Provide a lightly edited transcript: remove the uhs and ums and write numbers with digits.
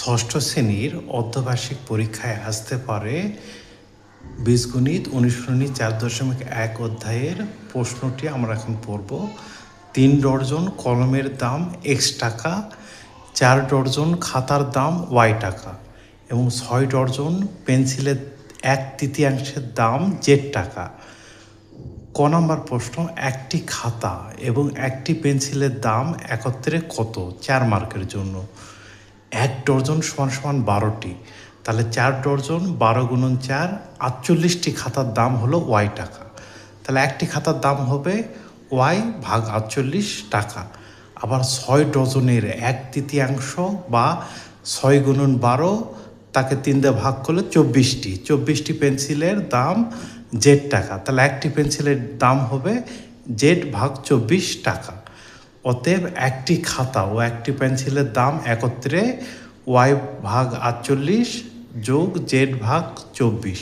ষষ্ঠ শ্রেণীর অর্ধবার্ষিক পরীক্ষায় আসতে পারে বীজগণিত অনুশীলনী 4.1 অধ্যায়ের প্রশ্নটি আমরা এখন পড়ব। 3 ডর্জন কলমের দাম x টাকা, 4 ডর্জন খাতার দাম y টাকা এবং 6 ডর্জন পেন্সিলের 1/3 দাম z টাকা। ক নম্বর প্রশ্ন, একটি খাতা এবং একটি পেন্সিলের দাম একত্রে কত? 4 মার্কের জন্য। 1 ডর্জন সমান সমান 12টি, তাহলে 4 ডর্জন 12 গুণন 4, 48টি খাতার দাম হলো y টাকা। তাহলে একটি খাতার দাম হবে y ভাগ 48 টাকা। আবার 6 ডজনের 1/3 বা 6 গুণন 12, তাকে 3 দিয়ে ভাগ করলে 24টি পেন্সিলের দাম z টাকা। তাহলে একটি পেন্সিলের দাম হবে z ভাগ 24 টাকা। অতএব একটি খাতা ও একটি পেন্সিলের দাম একত্রে y ভাগ 48 যোগ z ভাগ 24।